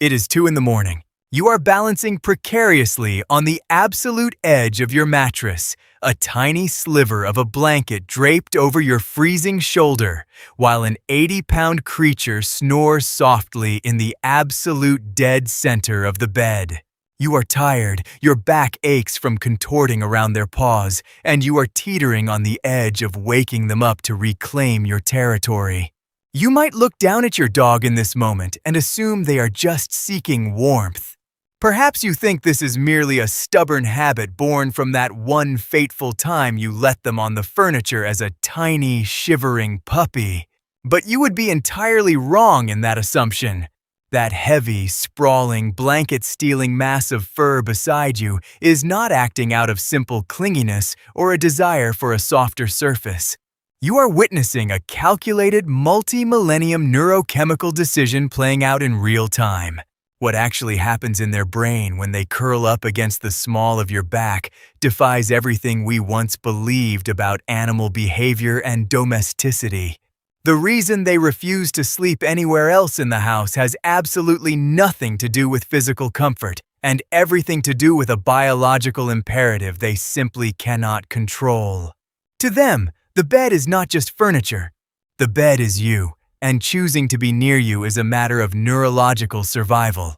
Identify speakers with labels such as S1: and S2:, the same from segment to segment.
S1: It is 2 in the morning. You are balancing precariously on the absolute edge of your mattress, a tiny sliver of a blanket draped over your freezing shoulder, while an 80-pound creature snores softly in the absolute dead center of the bed. You are tired, your back aches from contorting around their paws, and you are teetering on the edge of waking them up to reclaim your territory. You might look down at your dog in this moment and assume they are just seeking warmth. Perhaps you think this is merely a stubborn habit born from that one fateful time you let them on the furniture as a tiny, shivering puppy. But you would be entirely wrong in that assumption. That heavy, sprawling, blanket-stealing mass of fur beside you is not acting out of simple clinginess or a desire for a softer surface. You are witnessing a calculated, multi-millennium neurochemical decision playing out in real time. What actually happens in their brain when they curl up against the small of your back defies everything we once believed about animal behavior and domesticity. The reason they refuse to sleep anywhere else in the house has absolutely nothing to do with physical comfort and everything to do with a biological imperative they simply cannot control. To them, the bed is not just furniture. The bed is you, and choosing to be near you is a matter of neurological survival.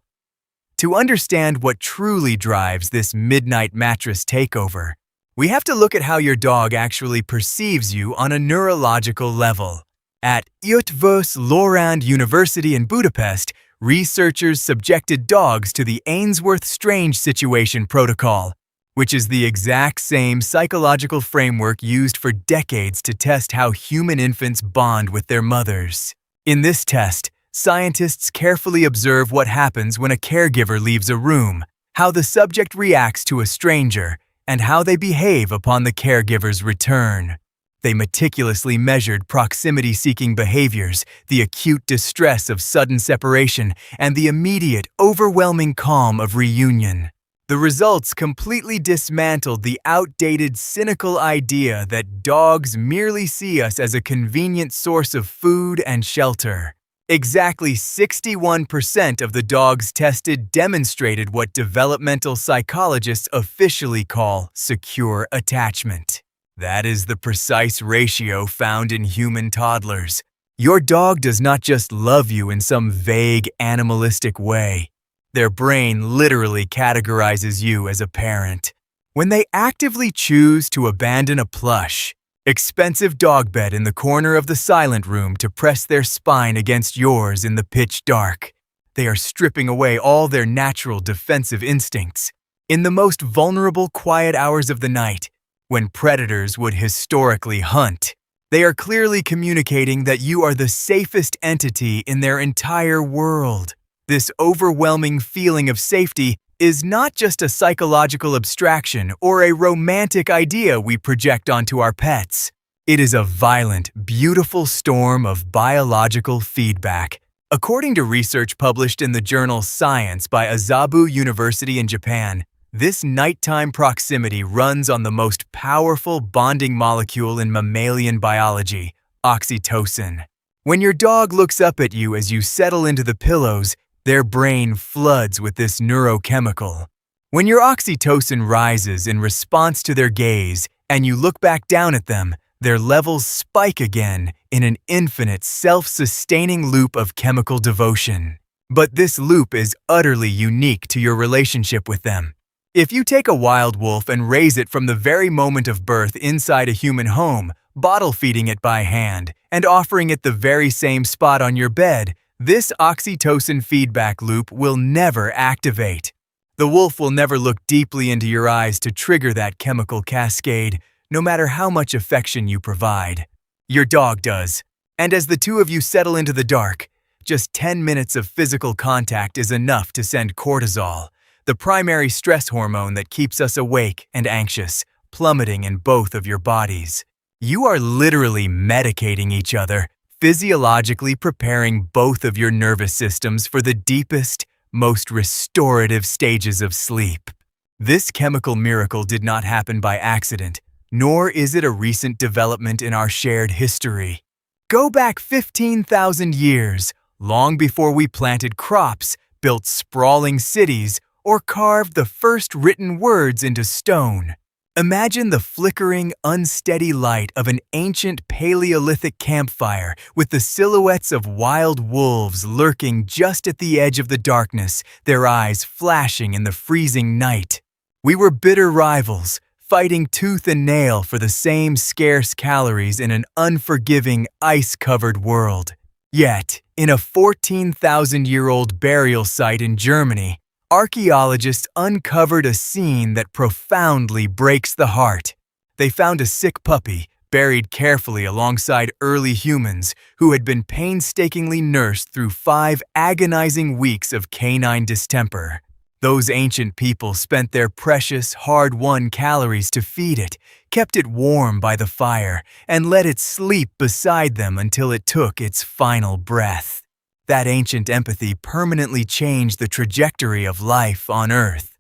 S1: To understand what truly drives this midnight mattress takeover, we have to look at how your dog actually perceives you on a neurological level. At Eötvös Loránd University in Budapest, researchers subjected dogs to the Ainsworth Strange Situation Protocol, which is the exact same psychological framework used for decades to test how human infants bond with their mothers. In this test, scientists carefully observe what happens when a caregiver leaves a room, how the subject reacts to a stranger, and how they behave upon the caregiver's return. They meticulously measured proximity-seeking behaviors, the acute distress of sudden separation, and the immediate, overwhelming calm of reunion. The results completely dismantled the outdated, cynical idea that dogs merely see us as a convenient source of food and shelter. Exactly 61% of the dogs tested demonstrated what developmental psychologists officially call secure attachment. That is the precise ratio found in human toddlers. Your dog does not just love you in some vague, animalistic way. Their brain literally categorizes you as a parent. When they actively choose to abandon a plush, expensive dog bed in the corner of the silent room to press their spine against yours in the pitch dark, they are stripping away all their natural defensive instincts. In the most vulnerable, quiet hours of the night, when predators would historically hunt, they are clearly communicating that you are the safest entity in their entire world. This overwhelming feeling of safety is not just a psychological abstraction or a romantic idea we project onto our pets. It is a violent, beautiful storm of biological feedback. According to research published in the journal Science by Azabu University in Japan, this nighttime proximity runs on the most powerful bonding molecule in mammalian biology, oxytocin. When your dog looks up at you as you settle into the pillows, their brain floods with this neurochemical. When your oxytocin rises in response to their gaze and you look back down at them, their levels spike again in an infinite, self-sustaining loop of chemical devotion. But this loop is utterly unique to your relationship with them. If you take a wild wolf and raise it from the very moment of birth inside a human home, bottle feeding it by hand, and offering it the very same spot on your bed, this oxytocin feedback loop will never activate. The wolf will never look deeply into your eyes to trigger that chemical cascade, no matter how much affection you provide. Your dog does. And as the two of you settle into the dark, just 10 minutes of physical contact is enough to send cortisol, the primary stress hormone that keeps us awake and anxious, plummeting in both of your bodies. You are literally medicating each other, physiologically preparing both of your nervous systems for the deepest, most restorative stages of sleep. This chemical miracle did not happen by accident, nor is it a recent development in our shared history. Go back 15,000 years, long before we planted crops, built sprawling cities, or carved the first written words into stone. Imagine the flickering, unsteady light of an ancient Paleolithic campfire with the silhouettes of wild wolves lurking just at the edge of the darkness, their eyes flashing in the freezing night. We were bitter rivals, fighting tooth and nail for the same scarce calories in an unforgiving, ice-covered world. Yet, in a 14,000-year-old burial site in Germany, archaeologists uncovered a scene that profoundly breaks the heart. They found a sick puppy, buried carefully alongside early humans who had been painstakingly nursed through 5 agonizing weeks of canine distemper. Those ancient people spent their precious, hard-won calories to feed it, kept it warm by the fire, and let it sleep beside them until it took its final breath. That ancient empathy permanently changed the trajectory of life on Earth.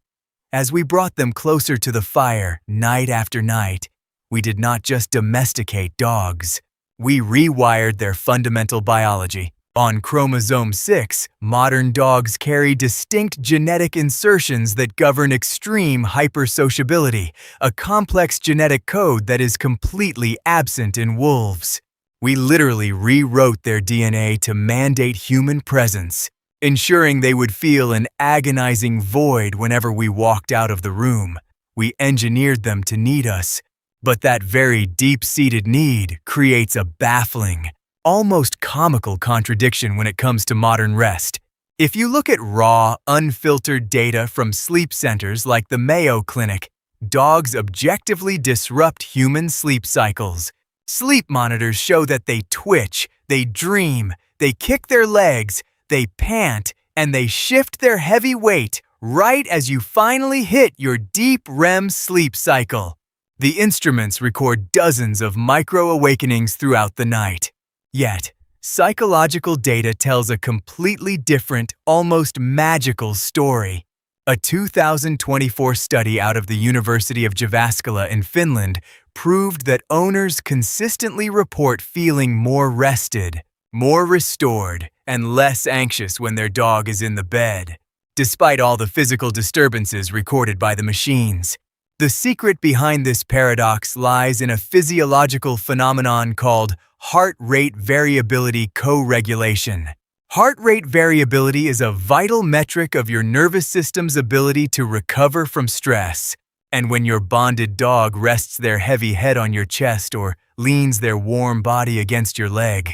S1: As we brought them closer to the fire night after night, we did not just domesticate dogs. We rewired their fundamental biology. On chromosome 6, modern dogs carry distinct genetic insertions that govern extreme hypersociability, a complex genetic code that is completely absent in wolves. We literally rewrote their DNA to mandate human presence, ensuring they would feel an agonizing void whenever we walked out of the room. We engineered them to need us, but that very deep-seated need creates a baffling, almost comical contradiction when it comes to modern rest. If you look at raw, unfiltered data from sleep centers like the Mayo Clinic, dogs objectively disrupt human sleep cycles. Sleep monitors show that they twitch, they dream, they kick their legs, they pant, and they shift their heavy weight right as you finally hit your deep REM sleep cycle. The instruments record dozens of micro-awakenings throughout the night. Yet, psychological data tells a completely different, almost magical story. A 2024 study out of the University of Jyväskylä in Finland proved that owners consistently report feeling more rested, more restored, and less anxious when their dog is in the bed, despite all the physical disturbances recorded by the machines. The secret behind this paradox lies in a physiological phenomenon called heart rate variability co-regulation. Heart rate variability is a vital metric of your nervous system's ability to recover from stress. And when your bonded dog rests their heavy head on your chest or leans their warm body against your leg,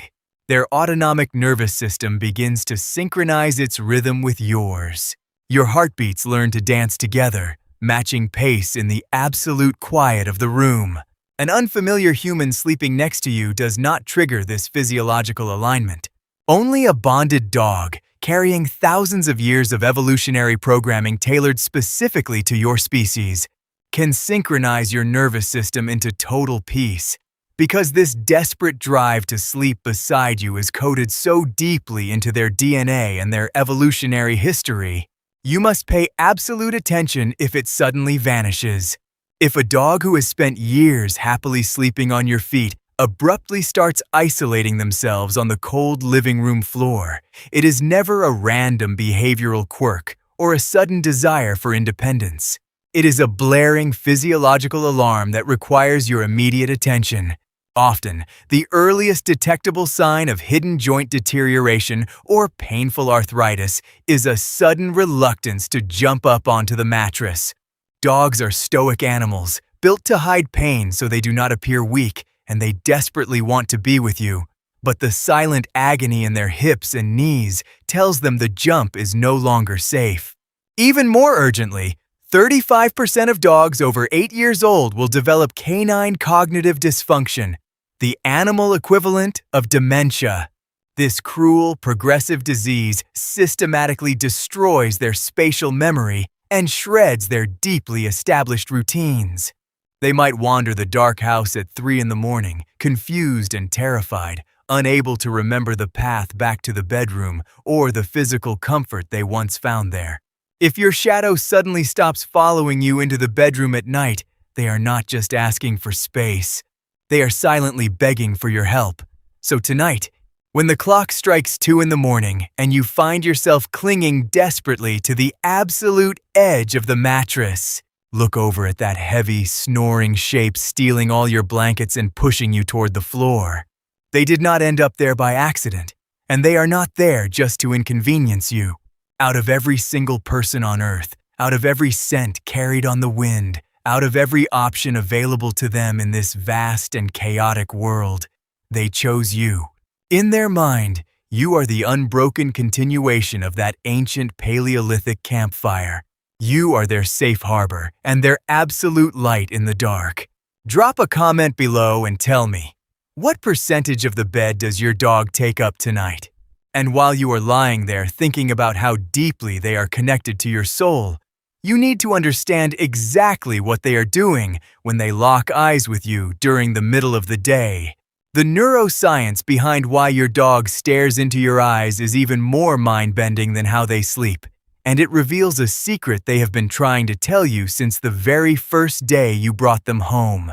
S1: their autonomic nervous system begins to synchronize its rhythm with yours. Your heartbeats learn to dance together, matching pace in the absolute quiet of the room. An unfamiliar human sleeping next to you does not trigger this physiological alignment. Only a bonded dog, carrying thousands of years of evolutionary programming tailored specifically to your species, can synchronize your nervous system into total peace. Because this desperate drive to sleep beside you is coded so deeply into their DNA and their evolutionary history, you must pay absolute attention if it suddenly vanishes. If a dog who has spent years happily sleeping on your feet abruptly starts isolating themselves on the cold living room floor, it is never a random behavioral quirk or a sudden desire for independence. It is a blaring physiological alarm that requires your immediate attention. Often, the earliest detectable sign of hidden joint deterioration or painful arthritis is a sudden reluctance to jump up onto the mattress. Dogs are stoic animals, built to hide pain so they do not appear weak, and they desperately want to be with you. But the silent agony in their hips and knees tells them the jump is no longer safe. Even more urgently, 35% of dogs over 8 years old will develop canine cognitive dysfunction, the animal equivalent of dementia. This cruel, progressive disease systematically destroys their spatial memory and shreds their deeply established routines. They might wander the dark house at 3 in the morning, confused and terrified, unable to remember the path back to the bedroom or the physical comfort they once found there. If your shadow suddenly stops following you into the bedroom at night, they are not just asking for space. They are silently begging for your help. So tonight, When the clock strikes 2 in the morning and you find yourself clinging desperately to the absolute edge of the mattress, look over at that heavy, snoring shape stealing all your blankets and pushing you toward the floor. They did not end up there by accident, and they are not there just to inconvenience you. Out of every single person on Earth, out of every scent carried on the wind, out of every option available to them in this vast and chaotic world, they chose you. In their mind, you are the unbroken continuation of that ancient Paleolithic campfire. You are their safe harbor and their absolute light in the dark. Drop a comment below and tell me, what percentage of the bed does your dog take up tonight? And while you are lying there thinking about how deeply they are connected to your soul, you need to understand exactly what they are doing when they lock eyes with you during the middle of the day. The neuroscience behind why your dog stares into your eyes is even more mind-bending than how they sleep, and it reveals a secret they have been trying to tell you since the very first day you brought them home.